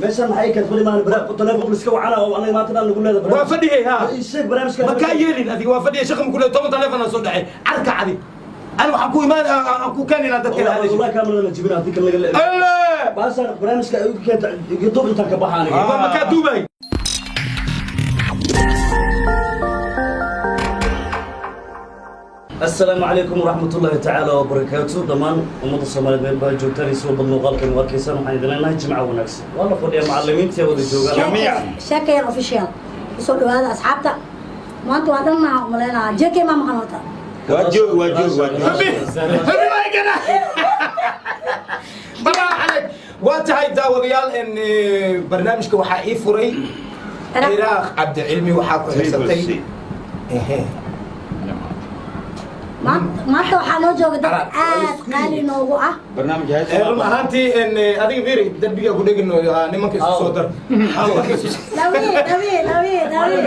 meeshan maxay ka fadhi maan baraaq telefoon iska wacana oo anaga maanta aan lagu leedahay waa fadhiyay ha sheeg barnaamijka ma ka yeelin adiga waa fadhiyay shaqo ku leedahay 10 telefoon soo dhacay arka cadi أنا وحكوا إيمان أكو كان إلى ذلك هذا والله كامل نجيبنا هذيك اللي الله بس أنا برنامج كانت يطوب أنت كبحاني ما كان دبي السلام عليكم ورحمة الله تعالى وبركاته ضمان ومضى الصومالي بين باجوتاني سوى بالمغال كان وكيسان وحين لنا جمعة ونكس والله فضي معلمين تيودي جوجا جميع شاكر اوفيشال سو هذا اصحابته ما انتوا هذا ملينا جيكي ما مخنوطه واجو حبي ما يقنا طبعا عليك واتهاي داوريال ان برنامجك وحا اي فري عراق عبد العلمي وحا كحسبتي ما انت waxaa noo jooga dad aad qaali noogu ah برنامج هذا ahaantii in adiga fiiri darbiga ku dhigno nimanka isku soo dar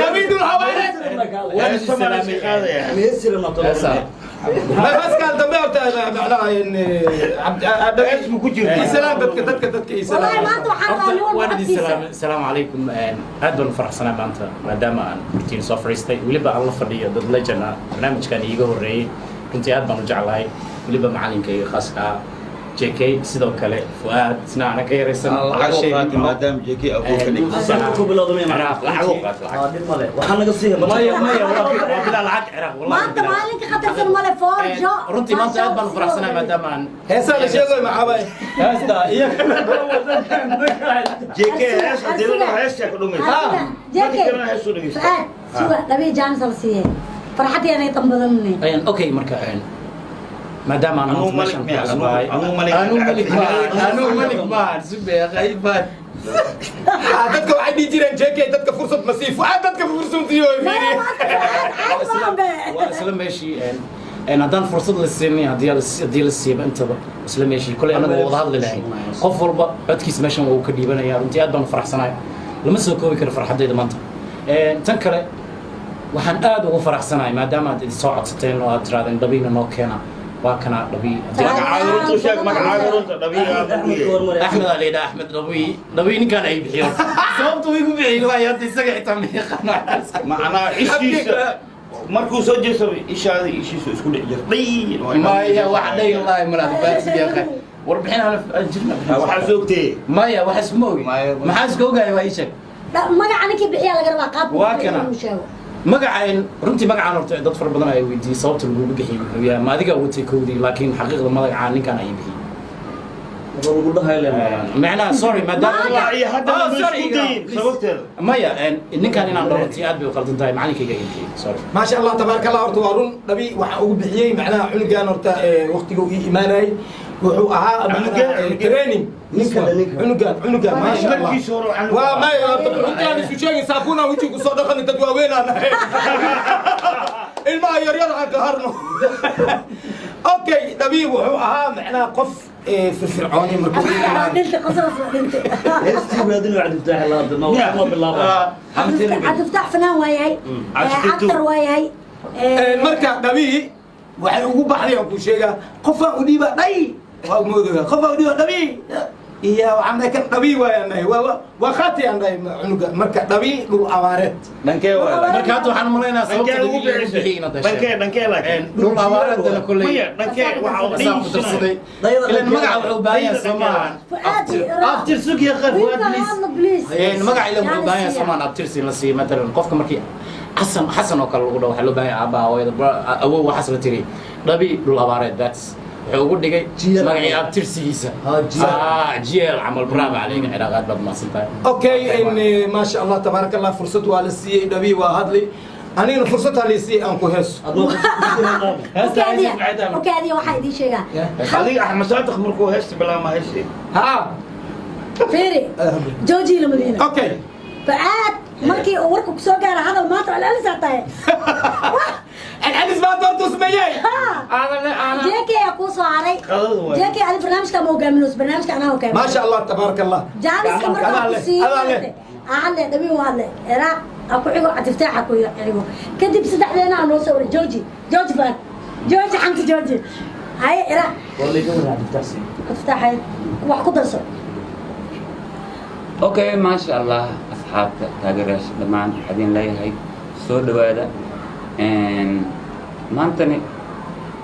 lawi dul hawaare وانا السلامي هذا يعني يسر ما طلع ما بس قال دمرت معناها ان عبد اسمه كجير السلام دتك والله ما انت waxaa وانا دي السلام عليكم هادون فرحسنا بانتا مادام ان روتين سوفريستي وليبا الله فديو دد لجنا برنامج كان iiga horeeyay runtii aad baan u jeclahay waliba macalinkayga khaaska JK sidoo kale Fuad isna ana ka yareysan عشان ما دام جيكي ابو كنيك ku bilowday ma waxaan naga sii bila lacag Iraq ما انت مالك خطر مال فورجو runtii maanta aad baan u faraxsanahay maadaama aan heesaa la sheegay maxaabay heesta iyo جيكي هاش ديلو هاش يا كدومي جيكي كنا هاش ودغي فؤاد شو لبي جانس لسيه فرحتي انا تنبضني ayaan okay marka maadaama aan أنو ملك أنو ملك مان سبي غيبان dadka waxay dhigi jireen JK dadka fursad ma sii Fuad dadka fursad siiyo fiiri isla meeshii een haddaan fursad la siinay haddii la siiba intaba isla meeshii kulay anaga wada hadli lahayn qof walba codkiisa meeshan wuu ka dhiibanayaa runtii aad baan u faraxsanahay lama soo koobi karo farxadayda maanta tan kale waxaan aad ugu faraxsanahay maadaama aad soo codsateen oo aad tiraadeen dhabiina noo keena waa kana dhabi عايرون شاك ما عايرون دبي أحمد علي ده أحمد dhabi ninkaan ay bixiyo sababtu igu bixiyo waa yaad isaga xitaa meeqana معنا ايش markuu soo jeeso ishaadi ishiisu isku dhic jirtay maya wax dhay wallahi ma laha baas biya warbixin aan jirna waxa soogtay maya wax isma ogi maxaa iska ogaay waa ii sheeg magaca ninkii bixiya laga rabaa qaab waa kana magacaan runtii magacaan horta dad fara badan ay weydiiyay sababta lagu bixiyay wuxuu yahay ma adiga watay koodii laakiin xaqiiqda magacaan ninkan ay bixiyay lagu dhahay macnaha sorry maadaama wallahi hadda ma isku dayin sababteeda maya ninkan inaan dhawrtii aad bay u qaldan tahay macalinkayga ay bixiyay sorry ما شاء الله تبارك الله horta waa run dhabi waxa ugu bixiyay macnaha cunugan horta waqtiga uu iimaanay wuxuu ahaa training cunugan ما شاء الله waa ma cunugan isu sheegay saabuna wajigu soo dhaqan dad waaweyn aan ahay ilmaha yar yar aan ka harno okay dhabi wuxuu ahaa macnaha qof في الفرعوني مركوب دلت قصص دلت هستي ولادنا بعد تفتح الله بالله هتفتح فنان وياي اكتر وياي marka dhabi waxay ugu baxday oo ku sheega qofa u dhiiba dhay waa moodaa qofa u dhiiba dhabi iyo waxaan ka dhabi waayay waa khati aan dhay cunuga marka dhabi dhul abaareed dhankee waa marka hadda waxaan maleynayaa sababta lagu bixiyayna dhankee laakiin dhul abaareedna kulay dhankee waxa uu darsaday ilan magaca wuxuu baahan yahay Soomaan after sugi khaf بليز magaca ila wuxuu baahan yahay Soomaan abtirsi la siiyo matalan qofka markii xasan oo kale lagu dhaw waxa loo baahan yahay abaa hooyada awow waxa la tiri dhabi dhul abaareed that's wuxuu ugu dhigay magacii abtirsigiisa جيل عمل برافو عليك علاقات بد ما سنتاي okay in ما شاء الله تبارك الله فرصه waa la siiyay dhabi waa hadli anina fursada la siiyay aan ku heeso اوكي هذه واحد يدي شيء adiga axmed saadiq markuu heesti bilaa ma heesti ها فيري جوجي المدينه okay فعاد مركي وركو سو غار هذا ما طلع لا ساعتين الحديث ما دورت اسمي انا جيكي اكو صاري جيكي هذا برنامج كان مو جامنوس برنامج كان هو كان ما شاء الله تبارك الله جامس كمرة كسي أهلا دبي وهلا إرا أكو عيو عتفتح أكو عيو كدي بسدح لنا أنا وصور جوجي فان جوجي حنت جوجي هاي إرا والله يقول هذا تحسين افتح هاي وحكو درسو اوكي ما شاء الله اصحاب تاجرش دمان حدين ليهي سو دوادا ان مانتني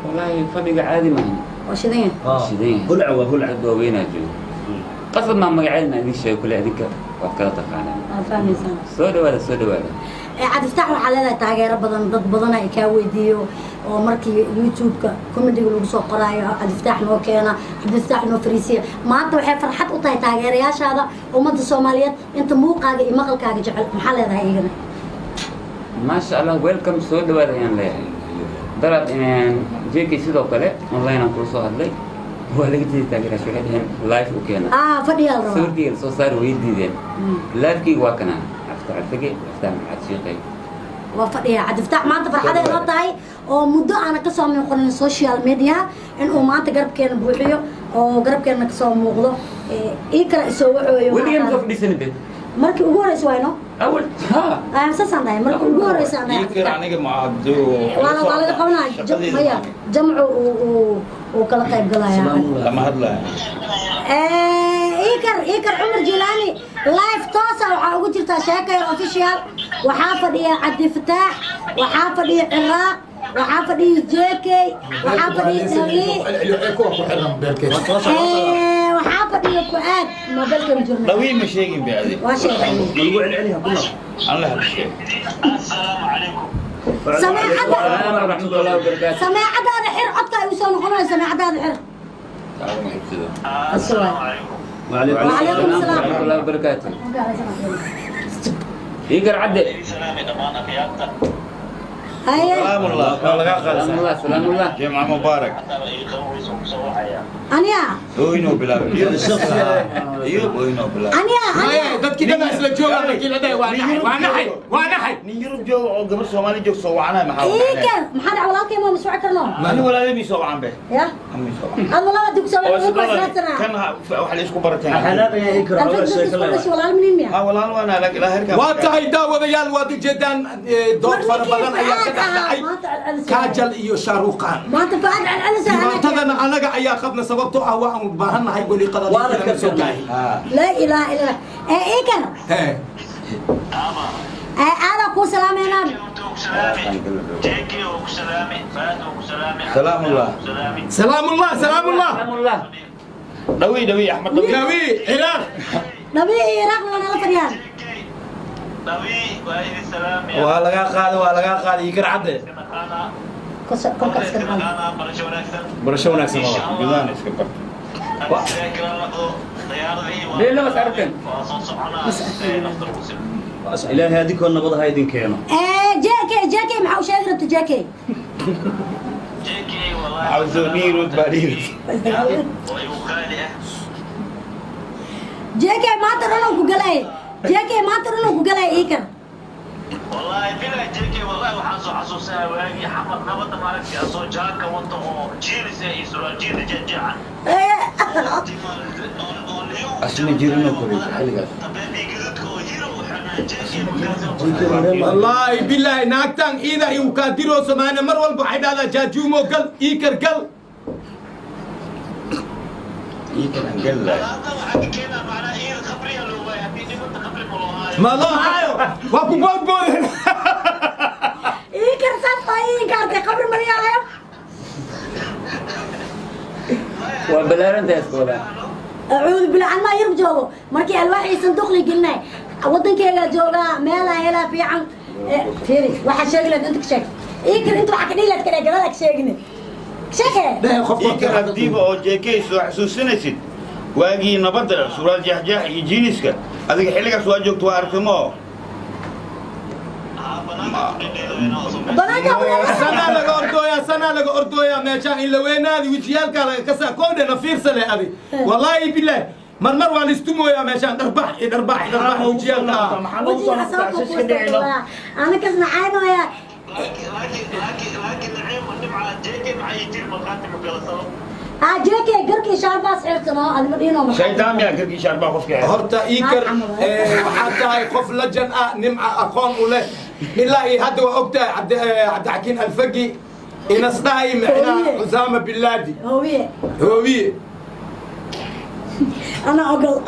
والله فدي عادي ما وشدين شدين هلع دوينا جو قصد ما مقعدنا دي الشيء كل هذيك وكذا تقانا فاهمين سو دوادا عاد افتحوا على تاجر بدن ضد بدن ay ka weydiiyo oo markii youtube-ka comedy lagu soo qoraayo cad iftax noo keena cad iftax noo fariisiya maanta waxay farxad u tahay taageerayaashaada ummadda Soomaaliyeed inta muuqaaga iyo maqalkaaga jecel maxaa leedahay iyagana ما شاء الله ويلكم سو دوادا يعني ليه درب ان جيكي sidoo kale online aan ku soo hadlay waa laga jeedaa taageerayaasha waxay dhaheen live u keena fadhiyaal raba suurtiga soo saar weydiideen live-kii waa kana aftaxay aftax maxaad وفريا عاد افتح ما انت فرحة لا تاي او مدة انا كسو من قرن السوشيال ميديا ان او ما انت قرب كان بوحيو او قرب كان كسو موقدو اي كلا يسوي ويليام كوف دي سنه markii ugu horeysa wayno اول ها aan sasanay markii ugu horeysa aan يمكن aniga ma ado wala laga qabanaa maya jamcu oo kala qayb galaya lama hadlaa إيكر عمر جيلاني لايف توسع وحاجة جرتا شاكر أوفيشيال وحافظ عبد الفتاح وحافظ العراق وحافظ جيكي وحافظ الدوي وحافظ الكواد ما بالكم جرنا دوي ما شيء بعدي واشي نقول عليها كلها الله الشيء السلام عليكم سمع السلام ورحمه الله وبركاته سمع هذا حر عطك يوصل خلاص سمع هذا حر السلام عليكم وعليكم السلام ورحمه الله وبركاته يقر عدي سلامي ضمانك يا أكتر هيا سلام الله سلام الله جمعة مبارك أنيا وينو بلا ايوب وينو بلا أنيا dadkii dhan isla jooga markii la dhahay waa naxay nin yurub jooga oo gabar Soomaali joog soo wacana maxaa إيكر محل عوالك ما مسوع كرنو maalin walaalay soo wacan be يا ammi soo wacan الله لا تكسب oo ولا sidoo كسرتنا kan waxa la isku barateen حناقة يا إكرا ولا شيء الفكرة كلها ولا منين ha walaal waana la herka waa tahay daawadayaal waad ujeedaan dood fara badan ayaa ka dhacay kaajal iyo shaaruqaan ما أنت فاعل على الأنسة dhibaatadana anaga ayaa qabna sababtoo ah waan u baahannahay weli qadada soo gaahay لا إله إلا الله إيكر أنا أقول سلام يا نام جيكي وسلامي فهد وسلامي سلام الله. salaamullah salaamullah سلام الله دوي احمد دوي gawi ciraaq نبي إيراق ولا لا فريان نبي وإذ السلام يا waa laga qaaday ikar cadde مكانا كل كسر مكانا برشا ونكسر barasho wanaagsan jidaan iska bar أنا ذاكر لقضو طيارتي ليه لو سألتن وأصوص معنا نفط المسلم إلهي هذيك والنبض هايدين كينا جاكي محاوش أقرب جاكي جيكي والله عاوزوني يرد بعدين ويوكالي جاكي ما ترونه كجلاي جاكي ما ترونه كجلاي إيكر والله بلا جيكي والله وحاسو حسوسها واجي حمد نبض مالك أصو جاكا وانتو جيلي سي سورا جيلي جنجعا asma jirino kore xiligaas طبيبي قلتكو هيرو وحنا جيكي مكازو wallaahi bilaahi naagtan iida iu kaa diroo samaane mar walba waxay dhahdaa jaajuumo gal iikar gal ikar angal la كنا معنا إيه الخبرية لو ما يحبيني كنت خبري والله ma loo hayo waa ku boodboodeen إيكر صفا إيكر تقبل مريالة وبلارن تسكولا أعوذ بالله عن ما يرب جوه مركي الواحد صندوق لي قلنا ودن كيلا جوغا ميلا هلا في عن فيري واحد شغلة أنت شك إيكر أنت واحد كنيلة كده قبلك شغلة شكل ikar hadiiba oo jeekay soo xasuusinaysid waagii nabadda suuraad jaxjax iyo jiiniska adiga xilligaas waa joogto waa arkimo sanaa laga ordooyaa meeshaan in la weynaadi wijiyaalkaa laga kasaa koodhena fiirsa leh adi wallaahi bilaahi marmar waan istumooyaa meeshaan dharbax wijiyaalka أنا كسر عينه يا لكن نعيم ونبع جيكي معي يجي المكاتب وبيغسلوا جاكي قركي شارباس عرتنا هذا مدينة shaydaan miyaa gargii shaarbaa qofka horta iikar waxaa tahay qof lajan ah nimca aqoon u leh ilaa iyo hadda waa ogtahay cabdixakiin alfagi inasdhahay micnaa cusaama bilaadi هوية hoobiye أنا أقول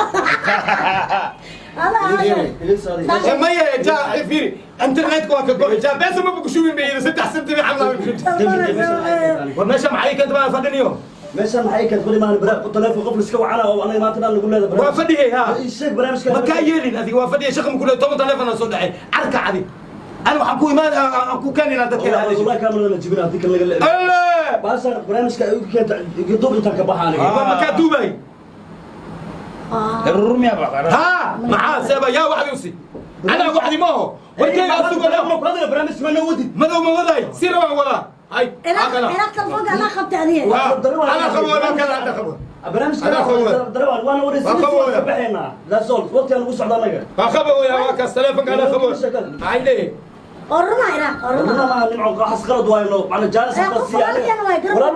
ما هي جاء فيري انترنت كواك جاء بس ما بقشوين بيه 6 سنين عملها والناس معايا كنت ما فدني يوم meeshaan maxay ka qoli maan baraaq telefoon qof iska wacana oo anaga maanta lagu leedahay waa fadhiyay ha sheeg barnaamijka ma ka yeelin adiga waa fadhiyay shaqo ku leeyahay 10 telefoon soo dhacay arka cadi ana waxaan ku imaan aan ku keenina dadka hada wallahi kaamil la jibina hadii kale laga الله baasan barnaamijka ay keenta youtube inta ka baxaan ما كان دوبي الرمي يا بقى ها معاه سبا يا واحد يوصي انا واحد ما هو ورجع اسوق له هذا برنامج ما نودي ما هو ما وضعي سير ولا هاي انا تلفونك انا خبت عليه انا خبر انا كذا انت خبر برنامج دروان وانا وريس بحينا لا سول وقت انا وصعد انا خبر يا واكس تلفونك انا خبر هاي ليه قرنا عراق قرنا ما نمع قاحس قرض واينو انا جالس بس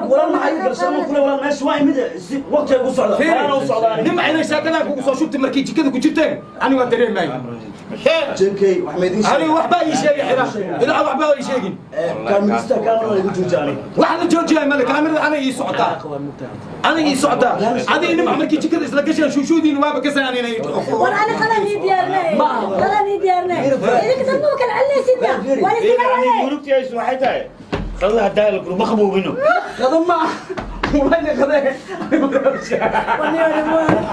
ولا ما حي قرشنا كل ولا ماشي واي مد وقت وصعد انا وصعد نمع انا شاكنا كو شفت مركي كذا كجبتين انا ودرين معي جنكي وحميدين انا وحبا يشيء حرا الى وحبا يشيء كان مستر كاميرا يجو جاني واحد جوجي مال كاميرا انا يسعدا انا يسعدا هذه نمع مركي كذا اسلا قشن شو دي نواب كساني وانا خلاني ديارنا خلاني ديارنا اذا كتبوا كان علي سيدنا جروبتي ايش waxay tahay qadaha daal group ma qaboobino قدم ما وين قدم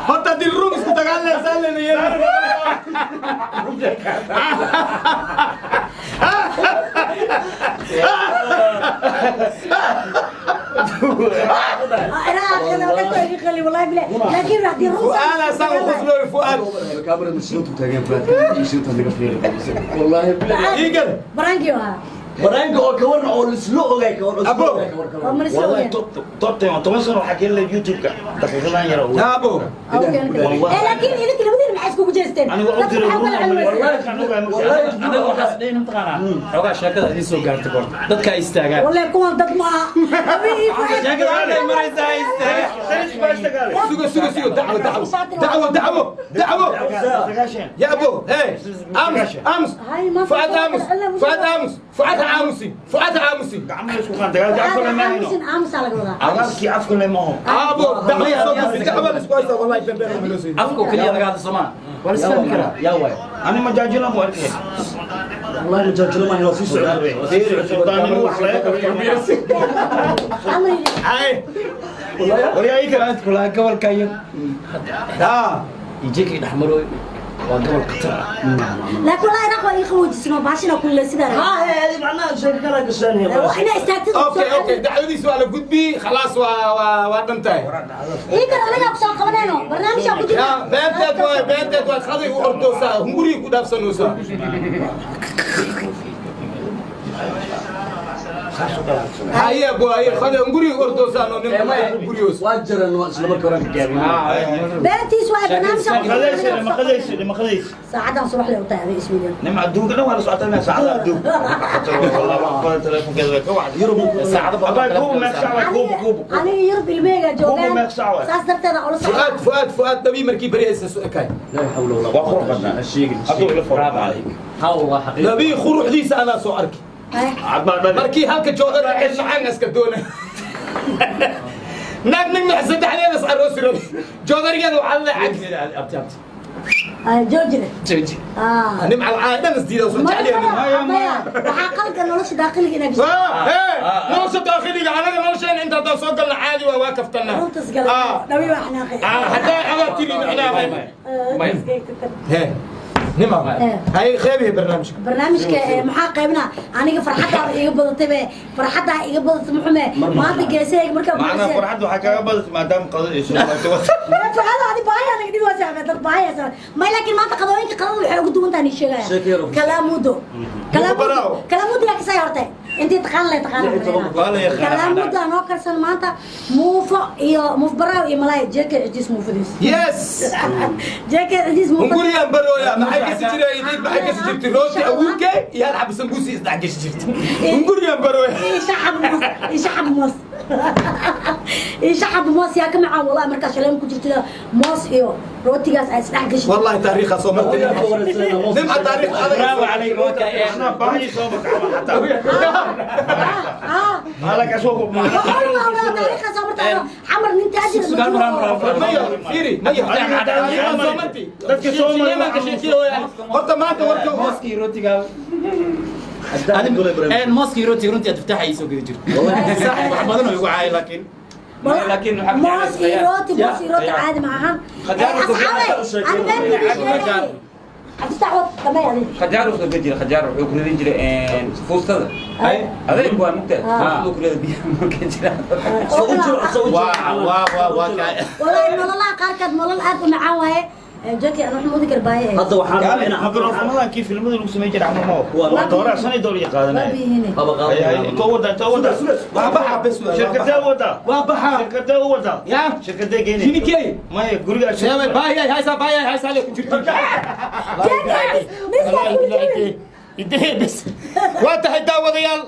حتى دي الروم اسكو تقال لي سالني يا لكن راح يروح انا سامع خذ فؤاد الكاميرا مش شنو تاجين فات يشوت اللي قفير والله يقل برانكيو برانك oo ka warna oo islo ogay ka warna ابو والله طبت يوم تمسر وحكي لي يوتيوب كا دقيقتين يا رب ابو لكن اذا كنا بدنا معسكو جيستين انا قلت له والله anaga waxaas dhayna mataqaanaa xogaa sheekada idin soo gaartay goorta dadka ay istaagaan والله كون ضد ما sheekada aanay maraysaa istaagaan سوق دعوه يا ابو ايه امس فؤاد عامسي عمل شو كان دقال عفوا ما هنا امس على قولها عملك عفوا ما هو ابو دعوه والله بينهم ملوسي afku kaliya laga hadla Soomaa wala isfahmi karaa yaa way انا ما جاجنا مو اركي والله مجاجل ما هي في سعودي سلطان مو احلاك عمري هاي ويا ايك kula gobolka iyo ها ijiki dhaxmaro waa gobol qatar لكن والله انا اخوي يخوج اسمه باشنا كل سيده ها هي هذه معناها شيء كلا قشان هي واحنا استاذ اوكي دعوتي سؤال قدبي خلاص وانتهي يقدر انا اقصى قبلنا برنامج ابو جديد يا بنتك خذي وردوسا هموري كداف سنوسا هاي ابو هاي خذي هموري وردوسا نو نمبريوس واجر انه اسلام كورن جابين بنتي سؤال برنامج ما خذيش ساعه صباح لي وطاعي اسمي نمع الدوق انا ولا ساعتين ساعه الدوق والله ما التليفون كذا كوعد يربو saacado ابا كوب ما ساعه كوب انا يرب الميجا جوجان ساس درت انا اول فؤاد نبي مركي بريس كاي لا حول ولا قوه وخرجنا الشيء برافو عليك hawl waa xaqiiqo نبي خروح ديس انا سو اركي مركي هلك جودر عيش معنا اسكدونه نك محسد علينا صار روسي جودر يد وعلى عقل abti abti جوجل jooji اه نمع العاده نسديده وصلت عليها waxaa qalka nolosha daaqiliga inaad نوصل داخلي انا نوصل انت تصوق العالي وواقفتنا runtas galay dhawi wax naaqay حتى انا تيجي معنا هي نمام إيه. هاي خيبه برنامجك barnaamijka maxaa qaybna aniga farxadda iga badatay farxadda iga badatay muxume maanta geesayga marka معنا فرحت وحكايه بدت ما دام قضيه ايش فعلا هذه بايا انا قديم واسع dad بايا ما لكن maanta qadooyinka qadada waxay ugu duwan tahay sheegaya kalaamudo yaa kasay hortay intii taqaan la taqaan kalaamudo anoo karsan maanta muufo iyo muuf baraaw iyo malaay jeeka cidis muufadiis يس jeeka cidis muufadiis نقول يا برويا ما حيكس جري يديك ما حيكس جبت روتي ابوك يلعب سمبوسي يصدع جيش جبت نقول يا برويا شعب مصر إيش حب موس يا كم عام والله مركز شلون كنت جرت موس إيو روتي جاس أسرع قش والله تاريخ صومت نمع تاريخ برافو عليك احنا باهي صوبك حتى هذاك اسوق تاريخ صبرت حمر من تاجر مية فيري مية horta maanta warka موسكي روتيغا موسكي روتي runtii aad taftaxa ay soo geli jirto صاحب wax badan oo igu caay laakiin لكن موس إيروتي عادي معهم هتستعوض كمان يعني خجار وصل بيجري خجار وحكون بيجري فوسط هذا هذا هو ممتاز فوسط كله بيجري ممكن جرا والله والله قاركد والله الأرض معاه جاكي أنا محمود كرباية هذا وحنا يعني عبد الرحمن كيف المدن اللي سمي جرى عمو والله دورة سنة دورية قادنا تودا وابحا بس شركة تودا وابحا شركة تودا يا شركة جيني جيني كي ما هي قرية شباب باي هاي سالك بس واتحي داوديال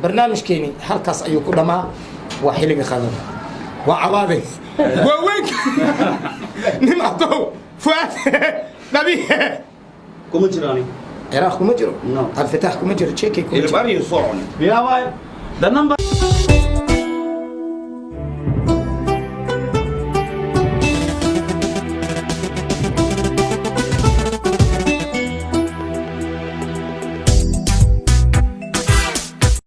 برنامج كيني halkaas ayuu ku dhamaa waa xiliga qadan waa cabaade waa week nimado fuad nabi kuma jiraan Iraq kuma jiro Al Fatah kuma jiro Cheki kuma jiro الباري يصون the number